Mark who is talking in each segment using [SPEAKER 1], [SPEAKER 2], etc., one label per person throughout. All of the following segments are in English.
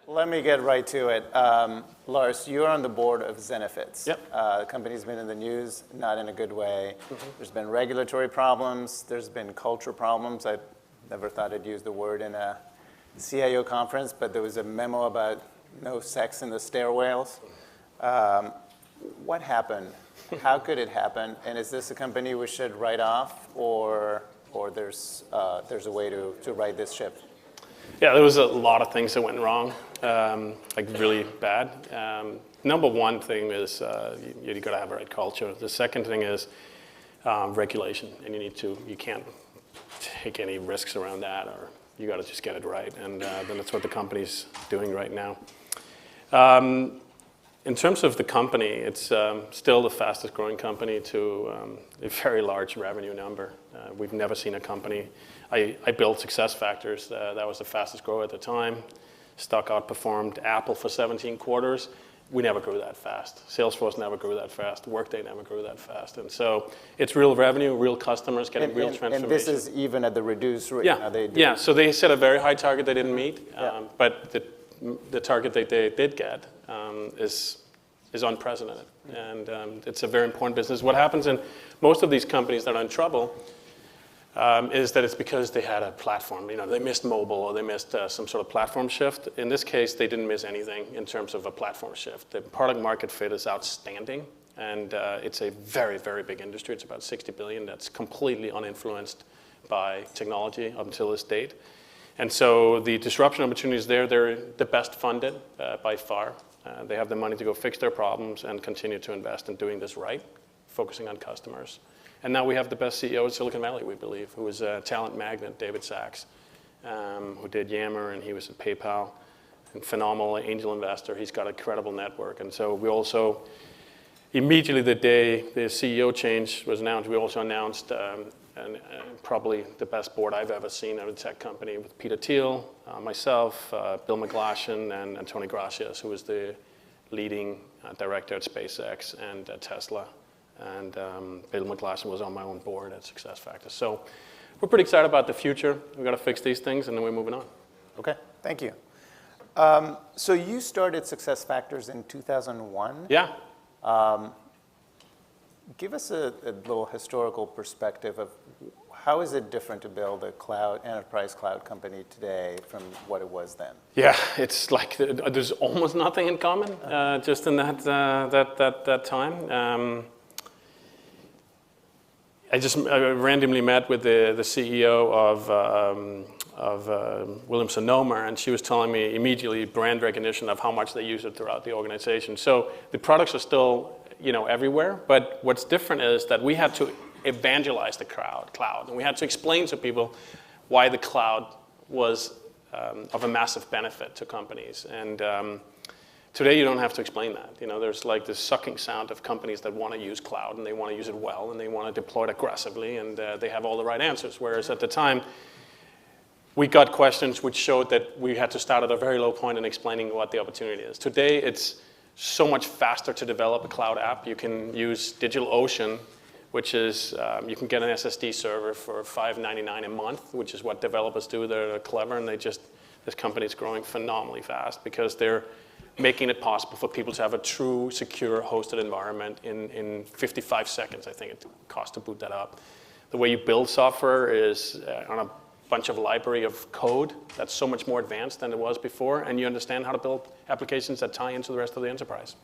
[SPEAKER 1] Let me get right to it. Lars, you're on the board of Zenefits.
[SPEAKER 2] Yep.
[SPEAKER 1] The company's been in the news, not in a good way. There's been regulatory problems. There's been culture problems. I never thought I'd use the word in a CIO conference, but there was a memo about no sex in the stairwells. What happened? How could it happen? And is this a company we should write off, or there's a way to right this ship?
[SPEAKER 2] Yeah, there was a lot of things that went wrong, like really bad. Number one thing is you got to have the right culture. The second thing is regulation, and you can't take any risks around that, or you got to just get it right, and then that's what the company's doing right now. In terms of the company, it's still the fastest growing company to a very large revenue number. We've never seen a company. I built SuccessFactors. That was the fastest grower at the time. Stock outperformed Apple for 17 quarters. We never grew that fast. Salesforce never grew that fast. Workday never grew that fast. And so it's real revenue, real customers getting real transformation.
[SPEAKER 1] And this is even at the reduced rate.
[SPEAKER 2] Yeah, so they set a very high target they didn't meet, but the target they did get is unprecedented. And it's a very important business. What happens in most of these companies that are in trouble is that it's because they had a platform. They missed mobile, or they missed some sort of platform shift. In this case, they didn't miss anything in terms of a platform shift. The product market fit is outstanding, and it's a very, very big industry. It's about 60 billion. That's completely uninfluenced by technology up until this date. And so the disruption opportunities there, they're the best funded by far. They have the money to go fix their problems and continue to invest in doing this right, focusing on customers. And now we have the best CEO in Silicon Valley, we believe, who is a talent magnet, David Sachs, who did Yammer, and he was at PayPal, and phenomenal angel investor. He's got a credible network. And so we also, immediately the day the CEO change was announced, we also announced probably the best board I've ever seen at a tech company, with Peter Thiel, myself, Bill McGlashan, and Tony Gracias, who was the leading director at SpaceX and Tesla. And Bill McGlashan was on my own board at SuccessFactors. So we're pretty excited about the future. We've got to fix these things, and then we're moving on.
[SPEAKER 1] Okay, thank you. So you started SuccessFactors in 2001.
[SPEAKER 2] Yeah.
[SPEAKER 1] Give us a little historical perspective of how is it different to build a enterprise cloud company today from what it was then?
[SPEAKER 2] Yeah, it's like there's almost nothing in common just in that time. I randomly met with the CEO of Williams-Sonoma, and she was telling me immediately brand recognition of how much they use it throughout the organization. So the products are still everywhere, but what's different is that we had to evangelize the cloud, and we had to explain to people why the cloud was of a massive benefit to companies. And today you don't have to explain that. There's like this sucking sound of companies that want to use cloud, and they want to use it well, and they want to deploy it aggressively, and they have all the right answers. Whereas at the time, we got questions which showed that we had to start at a very low point in explaining what the opportunity is. Today, it's so much faster to develop a cloud app. You can use DigitalOcean, which is, you can get an SSD server for $5.99 a month, which is what developers do. They're clever, and this company is growing phenomenally fast because they're making it possible for people to have a true, secure, hosted environment in 55 seconds, I think it costs to boot that up. The way you build software is on a bunch of library of code that's so much more advanced than it was before, and you understand how to build applications that tie into the rest of the enterprise.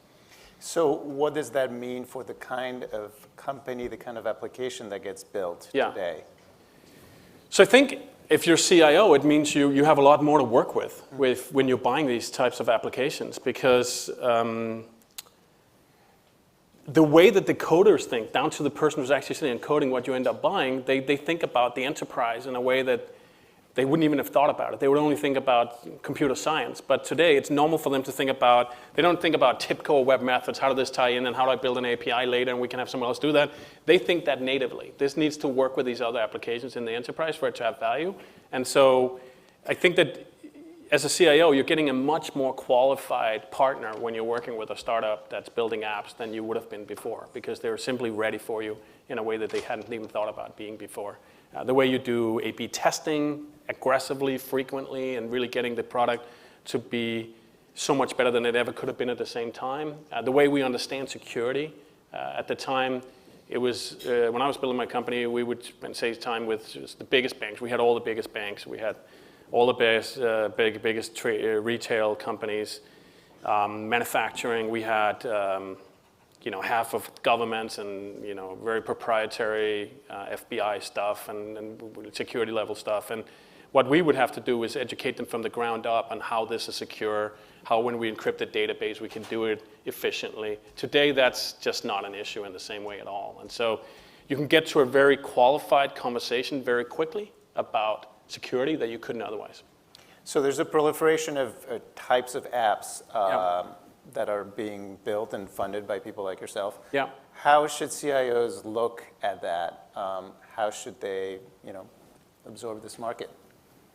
[SPEAKER 1] So what does that mean for the kind of company, the kind of application that gets built today?
[SPEAKER 2] So I think if you're CIO, it means you have a lot more to work with when you're buying these types of applications, because the way that the coders think, down to the person who's actually sitting and coding what you end up buying, they think about the enterprise in a way that they wouldn't even have thought about it. They would only think about computer science. But today, it's normal for them to think about, they don't think about TIBCO web methods, how does this tie in, and how do I build an API later, and we can have someone else do that. They think that natively. This needs to work with these other applications in the enterprise for it to have value. And so I think that as a CIO, you're getting a much more qualified partner when you're working with a startup that's building apps than you would have been before, because they're simply ready for you in a way that they hadn't even thought about being before. The way you do A/B testing aggressively, frequently, and really getting the product to be so much better than it ever could have been at the same time. The way we understand security, at the time, it was, when I was building my company, we would spend time with just the biggest banks. We had all the biggest banks. We had all the biggest retail companies, manufacturing. We had, half of governments and, very proprietary FBI stuff and security level stuff. And what we would have to do is educate them from the ground up on how this is secure, how when we encrypt a database, we can do it efficiently. Today, that's just not an issue in the same way at all. And so you can get to a very qualified conversation very quickly about security that you couldn't otherwise.
[SPEAKER 1] So there's a proliferation of types of apps that are being built and funded by people like yourself.
[SPEAKER 2] Yeah.
[SPEAKER 1] How should CIOs look at that? How should they, absorb this market?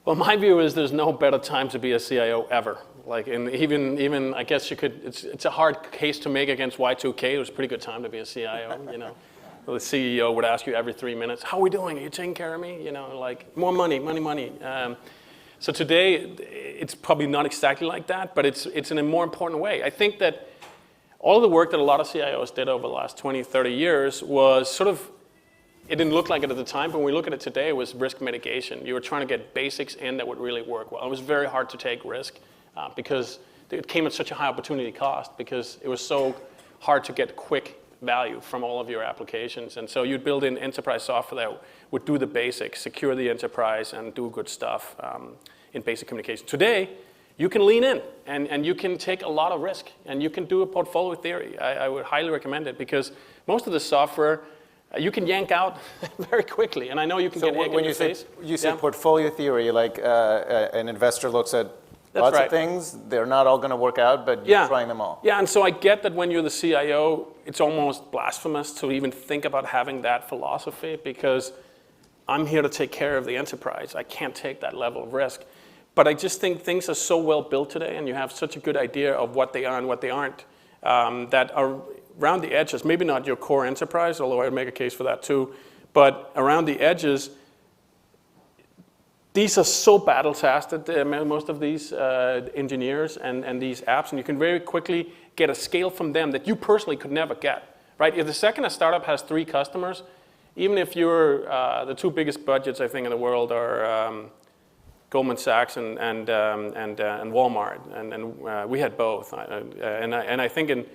[SPEAKER 2] Well, my view is there's no better time to be a CIO ever. Like, even I guess you could. It's a hard case to make against Y2K. It was a pretty good time to be a CIO. The CEO would ask you every 3 minutes, "How are we doing? Are you taking care of me?" Like more money. So today, it's probably not exactly like that, but it's in a more important way. I think that all of the work that a lot of CIOs did over the last 20, 30 years was sort of, it didn't look like it at the time, but when we look at it today, it was risk mitigation. You were trying to get basics in that would really work well. It was very hard to take risk because it came at such a high opportunity cost because it was so hard to get quick value from all of your applications. And so you'd build in enterprise software that would do the basics, secure the enterprise, and do good stuff in basic communication. Today, you can lean in, and you can take a lot of risk, and you can do a portfolio theory. I would highly recommend it because most of the software, you can yank out very quickly, and I know you can get egg in your face.
[SPEAKER 1] You say portfolio theory, like an investor looks at
[SPEAKER 2] That's
[SPEAKER 1] lots
[SPEAKER 2] right.
[SPEAKER 1] of things, they're not all going to work out, but you're trying them all.
[SPEAKER 2] Yeah, and so I get that when you're the CIO, it's almost blasphemous to even think about having that philosophy because I'm here to take care of the enterprise. I can't take that level of risk. But I just think things are so well built today, and you have such a good idea of what they are and what they aren't, that are around the edges, maybe not your core enterprise, although I'd make a case for that too, but around the edges, these are so battle-tested, most of these engineers and these apps, and you can very quickly get a scale from them that you personally could never get, right? If the second a startup has 3 customers, even if you're, the 2 biggest budgets I think in the world are Goldman Sachs and Walmart, and we had both, and I think in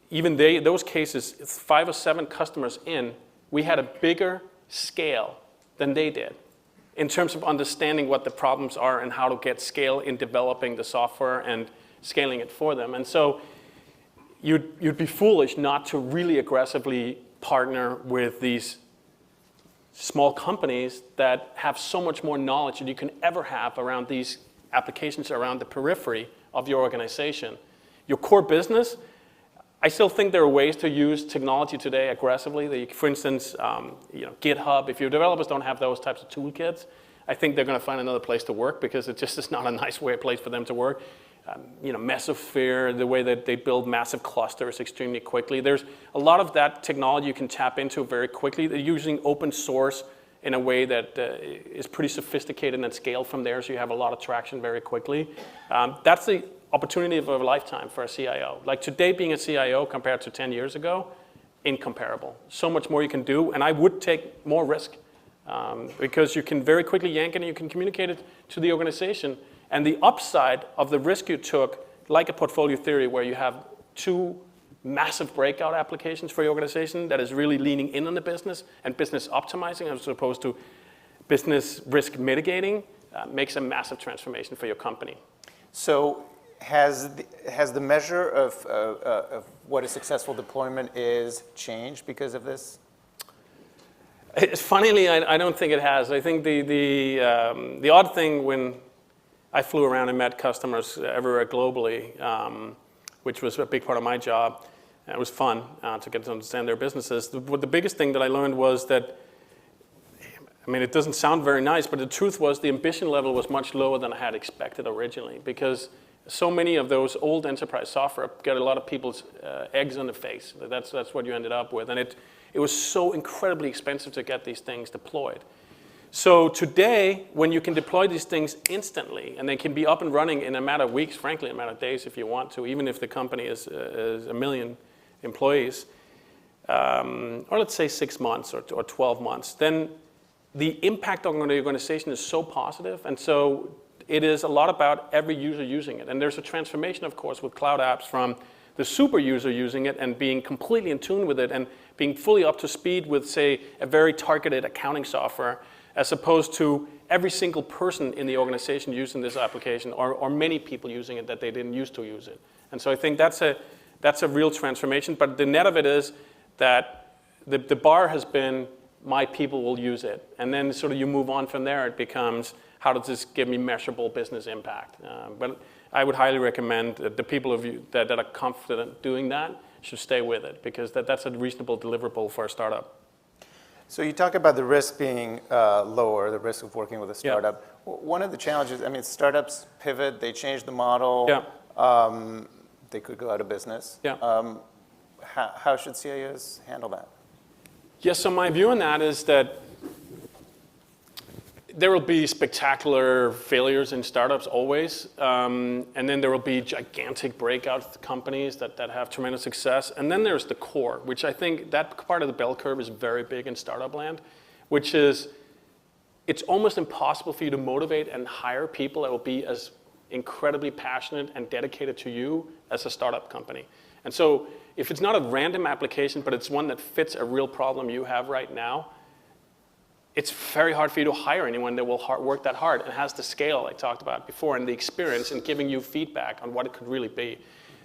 [SPEAKER 2] even those cases, 5 or 7 customers in, we had a bigger scale than they did in terms of understanding what the problems are and how to get scale in developing the software and scaling it for them. And so you'd be foolish not to really aggressively partner with these small companies that have so much more knowledge than you can ever have around these applications around the periphery of your organization. Your core business, I still think there are ways to use technology today aggressively. For instance, GitHub, if your developers don't have those types of toolkits, I think they're going to find another place to work because it just is not a nice place for them to work. Mesosphere, the way that they build massive clusters extremely quickly. There's a lot of that technology you can tap into very quickly. They're using open source in a way that is pretty sophisticated and scaled from there, so you have a lot of traction very quickly. That's the opportunity of a lifetime for a CIO. Like today, being a CIO compared to 10 years ago, incomparable. So much more you can do, and I would take more risk because you can very quickly yank it and you can communicate it to the organization. And the upside of the risk you took, like a portfolio theory where you have 2 massive breakout applications for your organization that is really leaning in on the business and business optimizing as opposed to business risk mitigating, makes a massive transformation for your company.
[SPEAKER 1] So has the measure of what a successful deployment is changed because of this?
[SPEAKER 2] Funnily, I don't think it has. I think the odd thing when I flew around and met customers everywhere globally, which was a big part of my job. It was fun to get to understand their businesses. The biggest thing that I learned was that, it doesn't sound very nice, but the truth was the ambition level was much lower than I had expected originally because so many of those old enterprise software get a lot of people's eggs on the face. That's what you ended up with. And it was so incredibly expensive to get these things deployed. So today, when you can deploy these things instantly, and they can be up and running in a matter of weeks, frankly, in a matter of days if you want to, even if the company is 1 million employees, or let's say 6 months or 12 months, then the impact on the organization is so positive, and so it is a lot about every user using it. And there's a transformation, of course, with cloud apps from the super user using it and being completely in tune with it and being fully up to speed with, say, a very targeted accounting software, as opposed to every single person in the organization using this application, or many people using it that they didn't used to use it. And so I think that's a real transformation. But the net of it is that the bar has been, my people will use it. And then sort of you move on from there, it becomes, how does this give me measurable business impact? But I would highly recommend that the people of you that are confident doing that should stay with it, because that's a reasonable deliverable for a startup.
[SPEAKER 1] So you talk about the risk being lower, the risk of working with a startup.
[SPEAKER 2] Yeah.
[SPEAKER 1] One of the challenges, I mean, startups pivot, they change the model.
[SPEAKER 2] Yeah.
[SPEAKER 1] They could go out of business.
[SPEAKER 2] Yeah.
[SPEAKER 1] How should CIOs handle that?
[SPEAKER 2] Yes, so my view on that is that there will be spectacular failures in startups always, and then there will be gigantic breakout companies that have tremendous success. And then there's the core, which I think that part of the bell curve is very big in startup land, which is it's almost impossible for you to motivate and hire people that will be as incredibly passionate and dedicated to you as a startup company. And so if it's not a random application, but it's one that fits a real problem you have right now, it's very hard for you to hire anyone that will work that hard and has the scale I talked about before and the experience in giving you feedback on what it could really be.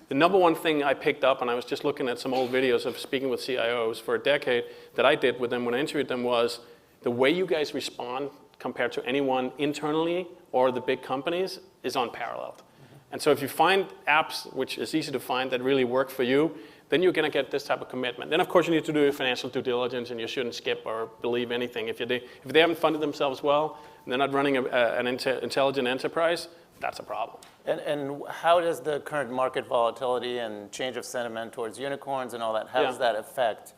[SPEAKER 2] The number one thing I picked up, and I was just looking at some old videos of speaking with CIOs for a decade that I did with them when I interviewed them, was the way you guys respond compared to anyone internally or the big companies is unparalleled. Mm-hmm. And so if you find apps, which is easy to find, that really work for you, then you're going to get this type of commitment. Then, of course, you need to do your financial due diligence, and you shouldn't skip or believe anything. If they haven't funded themselves well, and they're not running an intelligent enterprise, that's a problem.
[SPEAKER 1] And how does the current market volatility and change of sentiment towards unicorns and all that, how does that affect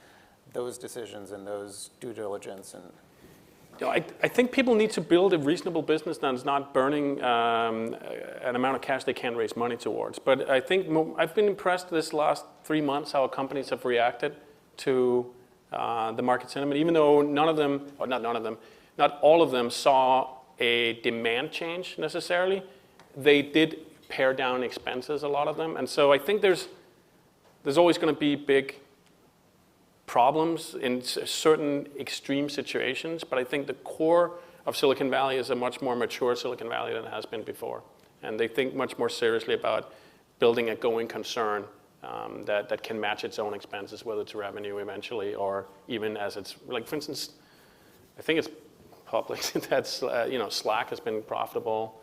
[SPEAKER 1] those decisions and those due diligence? And
[SPEAKER 2] I think people need to build a reasonable business that is not burning an amount of cash they can't raise money towards. But I think I've been impressed this last 3 months how companies have reacted to the market sentiment, even though not all of them saw a demand change necessarily. They did pare down expenses, a lot of them. And so I think there's always going to be big problems in certain extreme situations, but I think the core of Silicon Valley is a much more mature Silicon Valley than it has been before. And they think much more seriously about building a going concern that can match its own expenses, whether it's revenue eventually or even as it's, like for instance, I think it's public that Slack has been profitable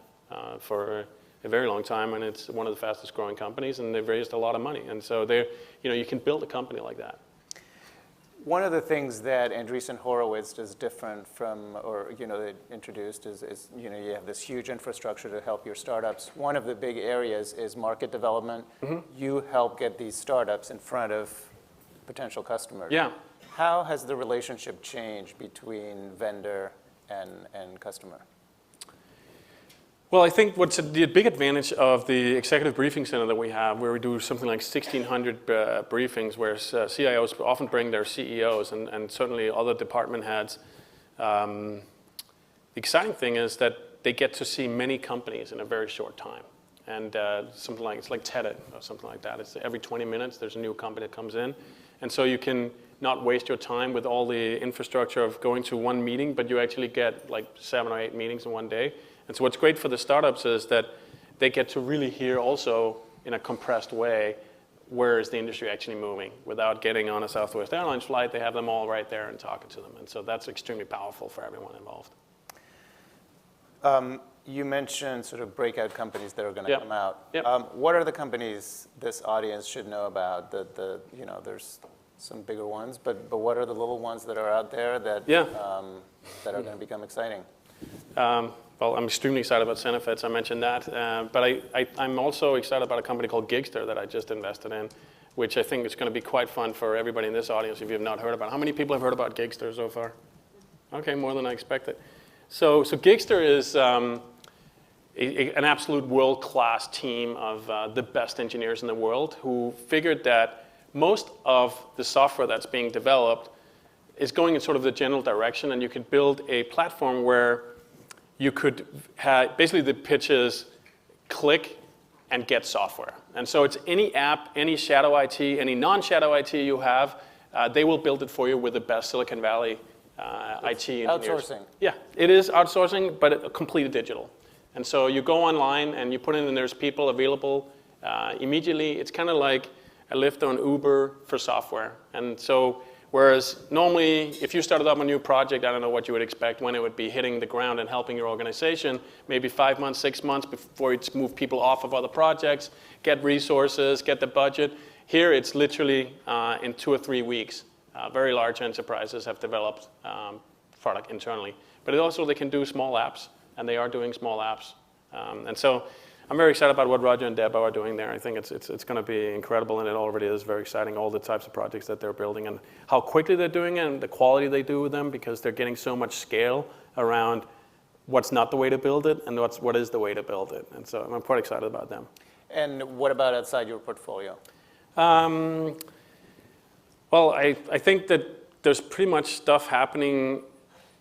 [SPEAKER 2] for a very long time, and it's one of the fastest growing companies, and they've raised a lot of money. And so you can build a company like that.
[SPEAKER 1] One of the things that Andreessen Horowitz does different from, or they introduced is you have this huge infrastructure to help your startups. One of the big areas is market development. Mm-hmm. You help get these startups in front of potential customers.
[SPEAKER 2] Yeah.
[SPEAKER 1] How has the relationship changed between vendor and customer?
[SPEAKER 2] Well, I think what's the big advantage of the executive briefing center that we have, where we do something like 1,600 briefings, where CIOs often bring their CEOs and certainly other department heads. The exciting thing is that they get to see many companies in a very short time. And it's like TED or something like that. It's every 20 minutes there's a new company that comes in. And so you can not waste your time with all the infrastructure of going to one meeting, but you actually get like 7 or 8 meetings in one day. And so what's great for the startups is that they get to really hear also in a compressed way where is the industry actually moving without getting on a Southwest Airlines flight. They have them all right there and talking to them. And so that's extremely powerful for everyone involved.
[SPEAKER 1] You mentioned sort of breakout companies that are going to come out.
[SPEAKER 2] Yep.
[SPEAKER 1] What are the companies this audience should know about? There's some bigger ones, but what are the little ones that are out there that that are going to become exciting?
[SPEAKER 2] Well, I'm extremely excited about Zenefits. I mentioned that. But I'm also excited about a company called Gigster that I just invested in, which I think is going to be quite fun for everybody in this audience if you have not heard about it. How many people have heard about Gigster so far? Okay, more than I expected. So Gigster is an absolute world-class team of the best engineers in the world who figured that most of the software that's being developed is going in sort of the general direction, and you could build a platform where you could have, basically the pitch is click and get software. And so it's any app, any shadow IT, any non-shadow IT you have, they will build it for you with the best Silicon Valley IT engineers.
[SPEAKER 1] Outsourcing.
[SPEAKER 2] Yeah, it is outsourcing, but completely digital. And so you go online and you put in, and there's people available immediately. It's kind of like a Lyft or an Uber for software. And so whereas normally, if you started up a new project, I don't know what you would expect when it would be hitting the ground and helping your organization, maybe 5 months, 6 months before it's move people off of other projects, get resources, get the budget. Here, it's literally in 2 or 3 weeks. Very large enterprises have developed product internally. But also, they can do small apps, and they are doing small apps. And so I'm very excited about what Roger and Deb are doing there. I think it's going to be incredible, and it already is very exciting, all the types of projects that they're building and how quickly they're doing it and the quality they do with them, because they're getting so much scale around what's not the way to build it and what is the way to build it. And so I'm quite excited about them.
[SPEAKER 1] And what about outside your portfolio?
[SPEAKER 2] Well, I think that there's pretty much stuff happening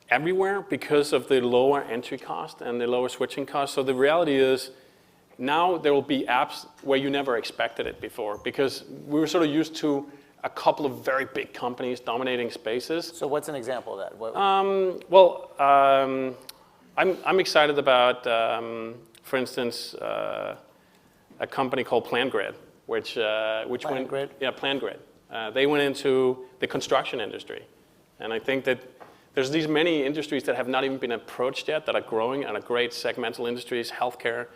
[SPEAKER 2] everywhere because of the lower entry cost and the lower switching cost. So the reality is, now there will be apps where you never expected it before, because we were sort of used to a couple of very big companies dominating spaces.
[SPEAKER 1] So what's an example of that?
[SPEAKER 2] I'm excited about, for instance, a company called PlanGrid, which
[SPEAKER 1] PlanGrid?
[SPEAKER 2] PlanGrid. They went into the construction industry, and I think that there's these many industries that have not even been approached yet that are growing and are great segmental industries, healthcare.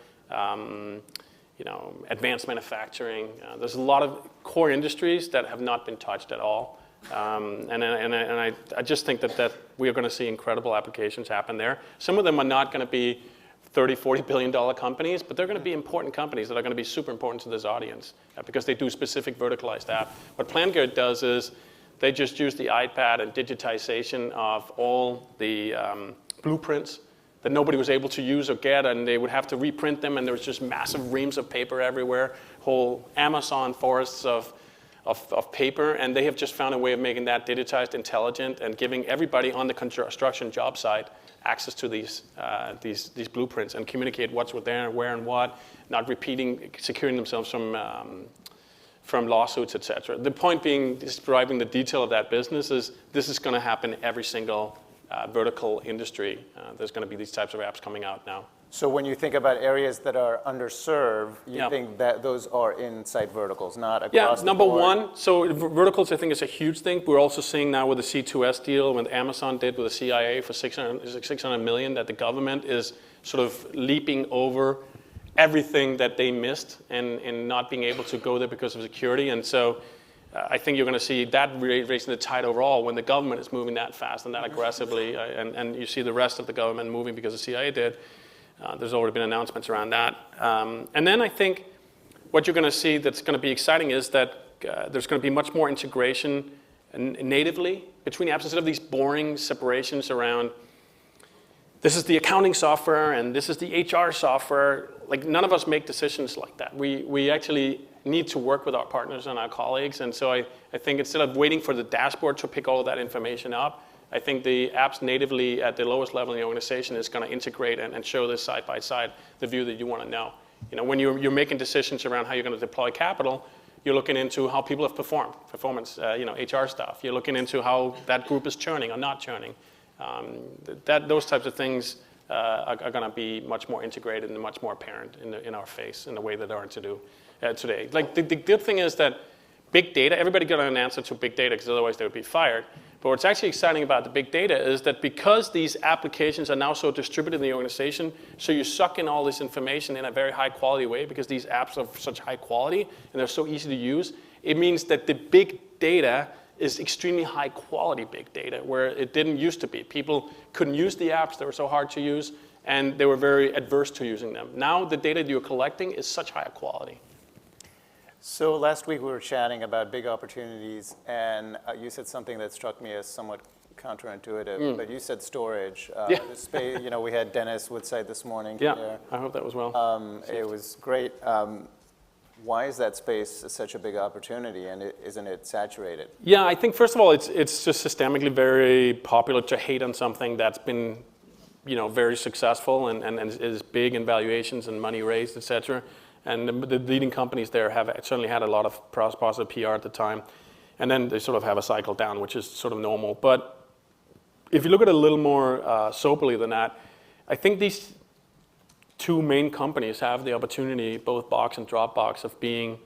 [SPEAKER 2] Advanced manufacturing. There's a lot of core industries that have not been touched at all. And I just think that we are going to see incredible applications happen there. Some of them are not going to be $30, $40 billion companies, but they're going to be important companies that are going to be super important to this audience because they do specific verticalized app. What PlanGrid does is they just use the iPad and digitization of all the blueprints that nobody was able to use or get, and they would have to reprint them, and there was just massive reams of paper everywhere, whole Amazon forests of paper, and they have just found a way of making that digitized, intelligent, and giving everybody on the construction job site access to these blueprints and communicate what's there and where and what, not securing themselves from lawsuits, et cetera. The point being, describing the detail of that business is this is going to happen in every single vertical industry. There's going to be these types of apps coming out now.
[SPEAKER 1] So when you think about areas that are underserved, you think that those are inside verticals, not across the
[SPEAKER 2] number
[SPEAKER 1] board?
[SPEAKER 2] one. So verticals, I think, is a huge thing. We're also seeing now with the C2S deal, when Amazon did with the CIA for $600 million, that the government is sort of leaping over everything that they missed and not being able to go there because of security. And so I think you're going to see that raising the tide overall when the government is moving that fast and that aggressively, and you see the rest of the government moving because the CIA did. There's already been announcements around that. And then I think what you're going to see that's going to be exciting is that there's going to be much more integration natively between apps instead of these boring separations around this is the accounting software and this is the HR software. Like, none of us make decisions like that. We actually need to work with our partners and our colleagues. And so I think instead of waiting for the dashboard to pick all of that information up, I think the apps natively at the lowest level in the organization is going to integrate and show this side by side, the view that you want to know. When you're making decisions around how you're going to deploy capital, you're looking into how people have performed, performance, HR stuff. You're looking into how that group is churning or not churning. Those types of things are going to be much more integrated and much more apparent in our face in the way that they are to do today. Like the good thing is that big data, everybody got an answer to big data because otherwise they would be fired. But what's actually exciting about the big data is that because these applications are now so distributed in the organization, so you suck in all this information in a very high quality way because these apps are such high quality and they're so easy to use, it means that the big data is extremely high quality big data, where it didn't used to be. People couldn't use the apps, they were so hard to use, and they were very adverse to using them. Now the data you're collecting is such high quality.
[SPEAKER 1] So last week we were chatting about big opportunities, and you said something that struck me as somewhat counterintuitive, but you said storage.
[SPEAKER 2] Yeah.
[SPEAKER 1] Space, we had Dennis Woodside this morning
[SPEAKER 2] Yeah,
[SPEAKER 1] here.
[SPEAKER 2] I hope that was well.
[SPEAKER 1] It was great. Why is that space such a big opportunity, and isn't it saturated?
[SPEAKER 2] Yeah, I think first of all, it's just systemically very popular to hate on something that's been, very successful and is big in valuations and money raised, et cetera. And the leading companies there have certainly had a lot of positive PR at the time. And then they sort of have a cycle down, which is sort of normal. But if you look at it a little more soberly than that, I think these two main companies have the opportunity, both Box and Dropbox, of being,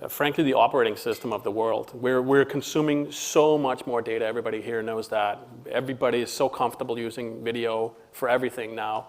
[SPEAKER 2] frankly, the operating system of the world. We're consuming so much more data. Everybody here knows that. Everybody is so comfortable using video for everything now.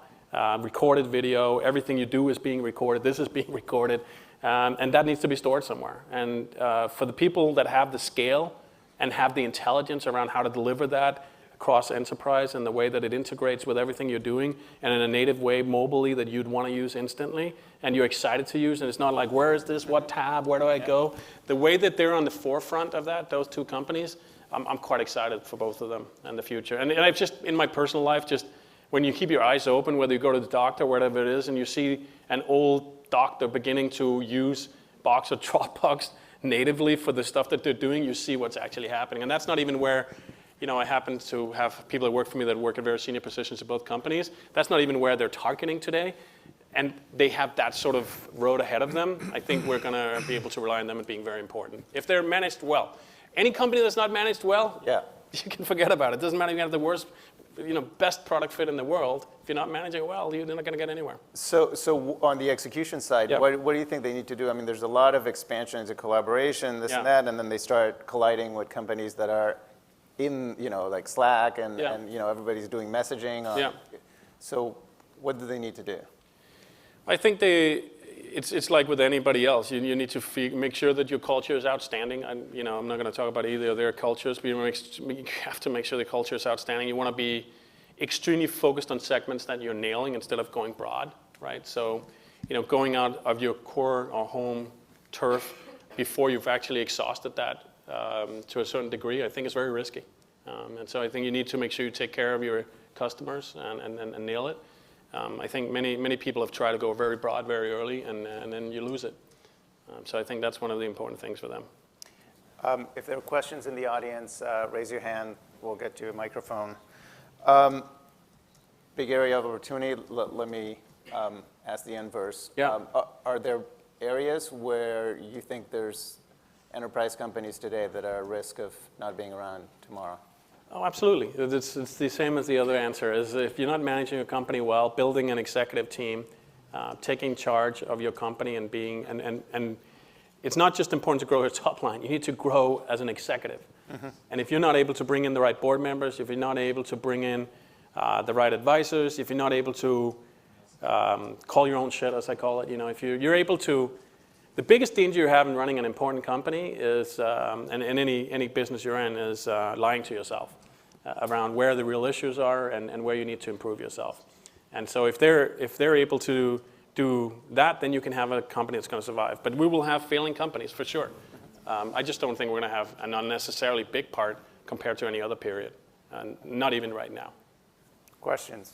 [SPEAKER 2] Recorded video, everything you do is being recorded. This is being recorded. And that needs to be stored somewhere. And for the people that have the scale and have the intelligence around how to deliver that across enterprise and the way that it integrates with everything you're doing and in a native way mobily that you'd want to use instantly and you're excited to use, and it's not like, where is this, what tab, where do I go? The way that they're on the forefront of that, those two companies, I'm quite excited for both of them and the future. And I've just, in my personal life, just when you keep your eyes open, whether you go to the doctor, whatever it is, and you see an old doctor beginning to use Box or Dropbox natively for the stuff that they're doing, you see what's actually happening. And that's not even where, I happen to have people that work for me that work at very senior positions at both companies. That's not even where they're targeting today. And they have that sort of road ahead of them. I think we're going to be able to rely on them as being very important. If they're managed well. Any company that's not managed well, you can forget about it. It doesn't matter if you have the worst, best product fit in the world. If you're not managing it well, you're not going to get anywhere.
[SPEAKER 1] So on the execution side, what do you think they need to do? I mean, there's a lot of expansion into collaboration, this and that, and then they start colliding with companies that are in, like Slack and everybody's doing messaging. So what do they need to do?
[SPEAKER 2] I think it's like with anybody else. You need to make sure that your culture is outstanding. I'm not going to talk about either of their cultures, but you have to make sure the culture is outstanding. You want to be extremely focused on segments that you're nailing instead of going broad, right? So, going out of your core or home turf before you've actually exhausted that to a certain degree, I think is very risky. And so I think you need to make sure you take care of your customers and nail it. I think many people have tried to go very broad very early, and then you lose it. So I think that's one of the important things for them.
[SPEAKER 1] If there are questions in the audience, raise your hand. We'll get you a microphone. Big area of opportunity. Let me ask the inverse.
[SPEAKER 2] Yeah.
[SPEAKER 1] Are there areas where you think there's enterprise companies today that are at risk of not being around tomorrow?
[SPEAKER 2] Oh, absolutely. It's the same as the other answer. Is if you're not managing a company well, building an executive team, taking charge of your company and being, and it's not just important to grow your top line. You need to grow as an executive. Mm-hmm. And if you're not able to bring in the right board members, if you're not able to bring in the right advisors, if you're not able to call your own shit, as I call it, if you're able to. The biggest danger you have in running an important company is, and in any business you're in, is lying to yourself around where the real issues are and where you need to improve yourself. And so if they're able to do that, then you can have a company that's going to survive. But we will have failing companies for sure. I just don't think we're going to have an unnecessarily big part compared to any other period, not even right now.
[SPEAKER 1] Questions?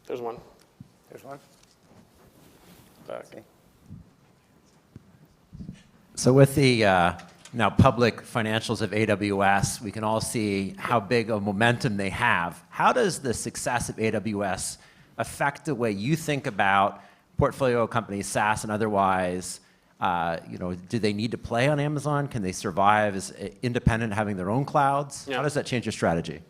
[SPEAKER 2] There's one.
[SPEAKER 1] There's one.
[SPEAKER 2] Back.
[SPEAKER 3] So with the now public financials of AWS, we can all see how big a momentum they have. How does the success of AWS affect the way you think about portfolio companies, SaaS and otherwise? Do they need to play on Amazon? Can they survive as independent, having their own clouds? Yeah. How does that change your strategy?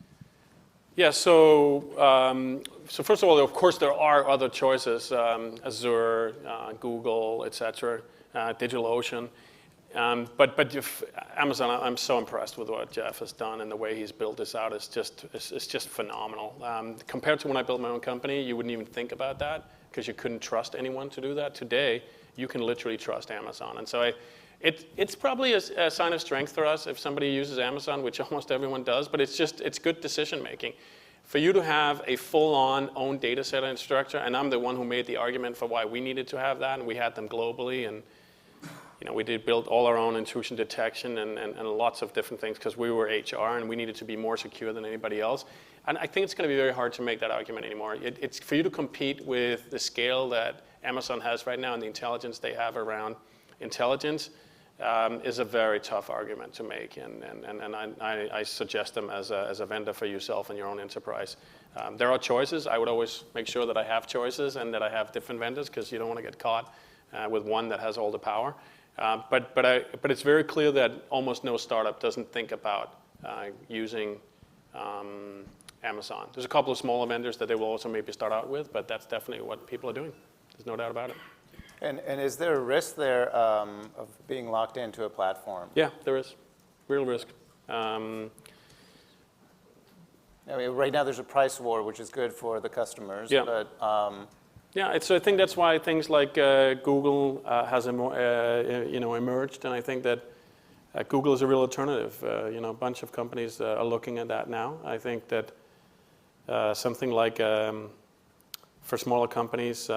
[SPEAKER 2] Yeah, so first of all, of course, there are other choices, Azure, Google, et cetera, DigitalOcean. But Amazon, I'm so impressed with what Jeff has done and the way he's built this out. It's just phenomenal. Compared to when I built my own company, you wouldn't even think about that because you couldn't trust anyone to do that. Today, you can literally trust Amazon. And so it's probably a sign of strength for us if somebody uses Amazon, which almost everyone does, but it's good decision making. For you to have a full-on own data set infrastructure, and I'm the one who made the argument for why we needed to have that, and we had them globally, and we did build all our own intrusion detection and lots of different things because we were HR and we needed to be more secure than anybody else. And I think it's going to be very hard to make that argument anymore. It's for you to compete with the scale that Amazon has right now and the intelligence they have around intelligence is a very tough argument to make. And I suggest them as a vendor for yourself and your own enterprise. There are choices. I would always make sure that I have choices and that I have different vendors because you don't want to get caught with one that has all the power. But it's very clear that almost no startup doesn't think about using Amazon. There's a couple of smaller vendors that they will also maybe start out with, but that's definitely what people are doing. There's no doubt about it.
[SPEAKER 1] And is there a risk there of being locked into a platform?
[SPEAKER 2] Yeah, there is. Real risk.
[SPEAKER 1] I mean, right now there's a price war, which is good for the customers.
[SPEAKER 2] Yeah.
[SPEAKER 1] But,
[SPEAKER 2] yeah, I think that's why things like Google has emerged, and I think that Google is a real alternative. A bunch of companies are looking at that now. I think that something like for smaller companies,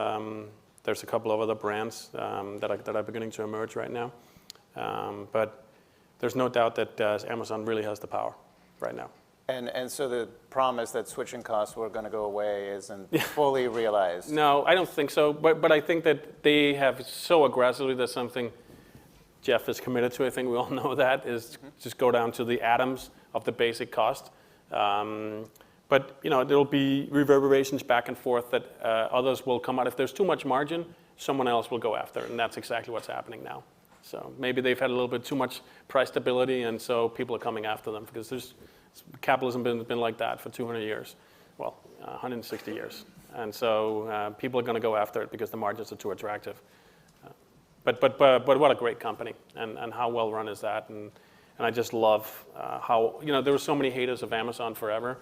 [SPEAKER 2] there's a couple of other brands that are beginning to emerge right now. But there's no doubt that Amazon really has the power right now.
[SPEAKER 1] and so the promise that switching costs were going to go away isn't fully realized?
[SPEAKER 2] No, I don't think so. But I think that they have so aggressively, that's something Jeff is committed to. I think we all know that, is just go down to the atoms of the basic cost. But there'll be reverberations back and forth that others will come out. If there's too much margin, someone else will go after it, and that's exactly what's happening now. So maybe they've had a little bit too much price stability, and so people are coming after them because capitalism has been like that for 200 years, well, 160 years. And so people are going to go after it because the margins are too attractive. But what a great company, and how well run is that? And I just love how, there were so many haters of Amazon forever.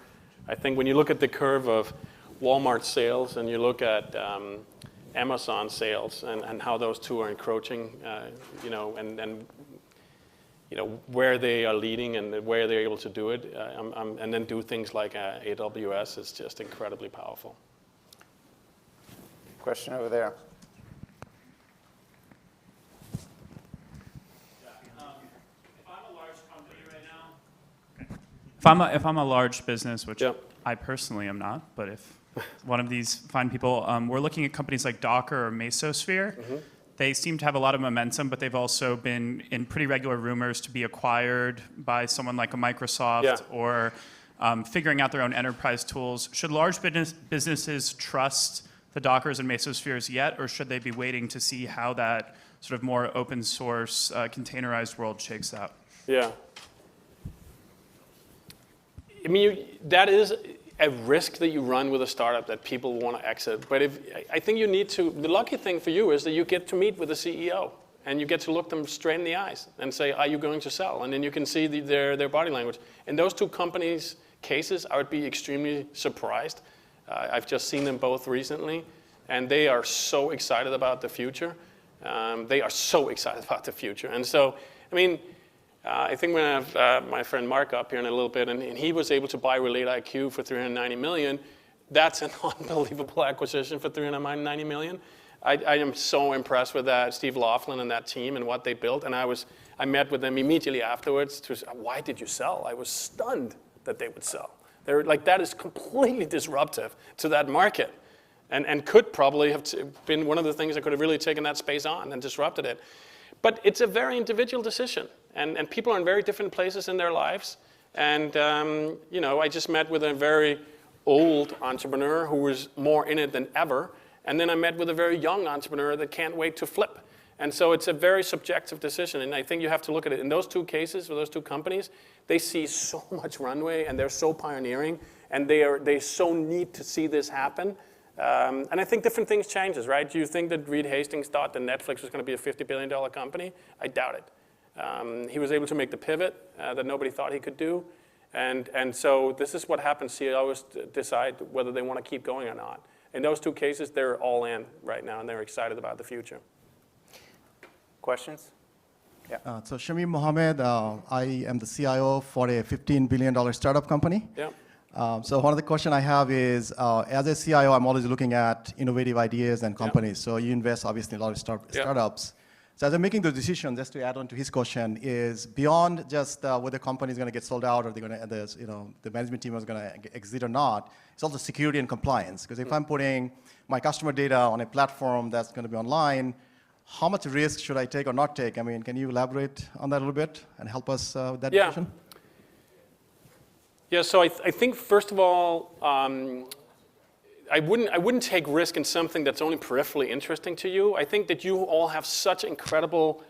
[SPEAKER 2] I think when you look at the curve of Walmart sales and you look at Amazon sales and how those two are encroaching, and where they are leading and where they're able to do it, and then do things like AWS is just incredibly powerful.
[SPEAKER 1] Question over there.
[SPEAKER 4] If I'm a large business, which I personally am not, but if one of these fine people, we're looking at companies like Docker or Mesosphere. Mm-hmm. They seem to have a lot of momentum, but they've also been in pretty regular rumors to be acquired by someone like a Microsoft or figuring out their own enterprise tools. Should large businesses trust the Dockers and Mesospheres yet, or should they be waiting to see how that sort of more open source, containerized world shakes out? Yeah.
[SPEAKER 2] I mean, that is a risk that you run with a startup that people want to exit. But I think you need to, the lucky thing for you is that you get to meet with the CEO and you get to look them straight in the eyes and say, are you going to sell? And then you can see their body language. In those two companies' cases, I would be extremely surprised. I've just seen them both recently, and they are so excited about the future. They are so excited about the future. And so, I mean, I think we're going to have my friend Mark up here in a little bit, and he was able to buy RelateIQ for $390 million. That's an unbelievable acquisition for $390 million. I am so impressed with that, Steve Laughlin and that team and what they built. And I met with them immediately afterwards to say, why did you sell? I was stunned that they would sell. They're like, that is completely disruptive to that market, and could probably have been one of the things that could have really taken that space on and disrupted it. But it's a very individual decision, and people are in very different places in their lives. And I just met with a very old entrepreneur who was more in it than ever, and then I met with a very young entrepreneur that can't wait to flip. And so it's a very subjective decision, and I think you have to look at it. In those two cases, for those two companies, they see so much runway, and they're so pioneering, and they so need to see this happen. And I think different things changes, right? Do you think that Reed Hastings thought that Netflix was going to be a $50 billion company? I doubt it. He was able to make the pivot that nobody thought he could do. And so this is what happens. CIOs decide whether they want to keep going or not. In those two cases, they're all in right now, and they're excited about the future.
[SPEAKER 1] Questions? Yeah.
[SPEAKER 5] So Shamim Mohammed, I am the CIO for a $15 billion startup company.
[SPEAKER 2] Yeah.
[SPEAKER 5] So one of the questions I have is, as a CIO, I'm always looking at innovative ideas and companies. So you invest, obviously, in a lot of startups. So as I'm making those decisions, just to add on to his question, is beyond just whether the company is going to get sold out or they're going to, the management team is going to exit or not. It's also security and compliance. Because if I'm putting my customer data on a platform that's going to be online, how much risk should I take or not take? I mean, can you elaborate on that a little bit and help us with that decision?
[SPEAKER 2] Yeah. So I think first of all, I wouldn't take risk in something that's only peripherally interesting to you. I think that you all have such incredible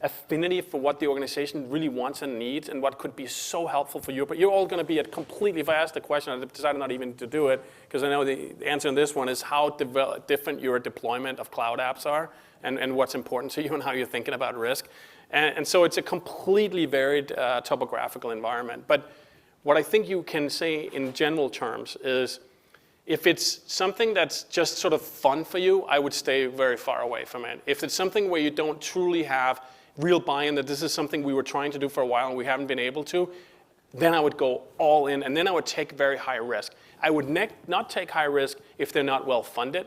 [SPEAKER 2] affinity for what the organization really wants and needs and what could be so helpful for you. But you're all going to be at completely, if I ask the question, I decided not even to do it, because I know the answer on this one is how different your deployment of cloud apps are and what's important to you and how you're thinking about risk. And so it's a completely varied topographical environment. But what I think you can say in general terms is, if it's something that's just sort of fun for you, I would stay very far away from it. If it's something where you don't truly have real buy-in, that this is something we were trying to do for a while and we haven't been able to, then I would go all in, and then I would take very high risk. I would not take high risk if they're not well-funded.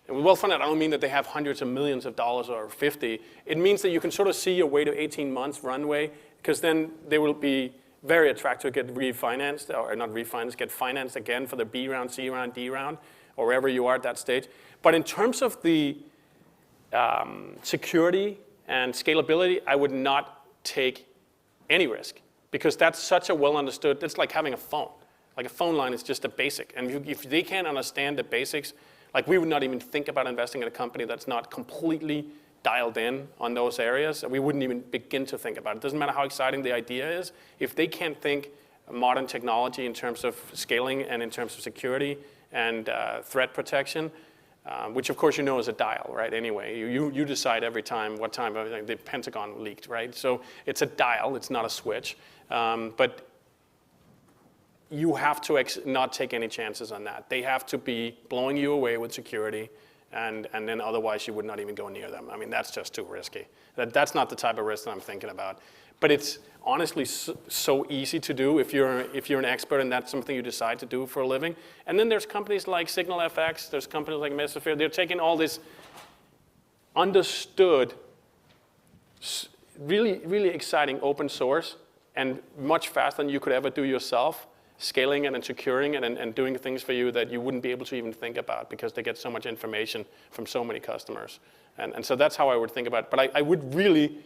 [SPEAKER 2] And with well-funded, I don't mean that they have hundreds of millions of dollars or 50. It means that you can sort of see your way to 18 months runway, because then they will be very attractive to get refinanced, or not refinanced, get financed again for the B round, C round, D round, or wherever you are at that stage. But in terms of the security and scalability, I would not take any risk, because that's such a well understood, it's like having a phone. Like a phone line is just a basic. And if they can't understand the basics, like we would not even think about investing in a company that's not completely dialed in on those areas. We wouldn't even begin to think about it. It doesn't matter how exciting the idea is. If they can't think modern technology in terms of scaling and in terms of security and threat protection, which of course you know is a dial, right? Anyway, you decide every time what time the Pentagon leaked, right? So it's a dial, it's not a switch. But you have to not take any chances on that. They have to be blowing you away with security, and then otherwise you would not even go near them. I mean, that's just too risky. That's not the type of risk that I'm thinking about. But it's honestly so easy to do if you're an expert and that's something you decide to do for a living. And then there's companies like SignalFX, there's companies like Mesosphere. They're taking all this understood, really, really exciting open source and much faster than you could ever do yourself, scaling it and securing it and doing things for you that you wouldn't be able to even think about, because they get so much information from so many customers. And so that's how I would think about it. But I would really,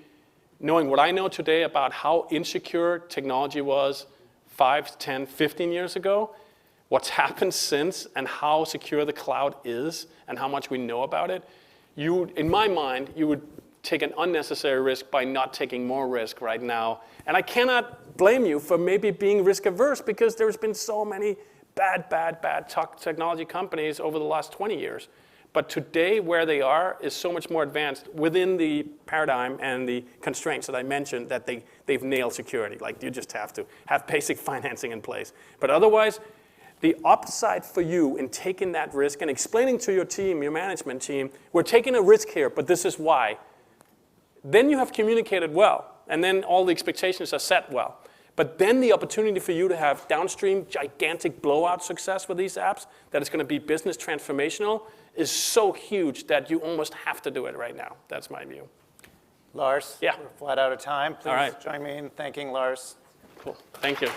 [SPEAKER 2] knowing what I know today about how insecure technology was 5, 10, 15 years ago, what's happened since, and how secure the cloud is and how much we know about it, in my mind, you would take an unnecessary risk by not taking more risk right now. And I cannot blame you for maybe being risk averse, because there's been so many bad technology companies over the last 20 years. But today, where they are is so much more advanced within the paradigm and the constraints that I mentioned, that they've nailed security. Like, you just have to have basic financing in place. But otherwise, the upside for you in taking that risk and explaining to your team, your management team, we're taking a risk here, but this is why. Then you have communicated well, and then all the expectations are set well. But then the opportunity for you to have downstream gigantic blowout success with these apps, that it's going to be business transformational, is so huge that you almost have to do it right now. That's my view.
[SPEAKER 1] Lars,
[SPEAKER 2] Yeah.
[SPEAKER 1] we're flat out of time. Please
[SPEAKER 2] All right.
[SPEAKER 1] join me in thanking Lars.
[SPEAKER 2] Cool. Thank you.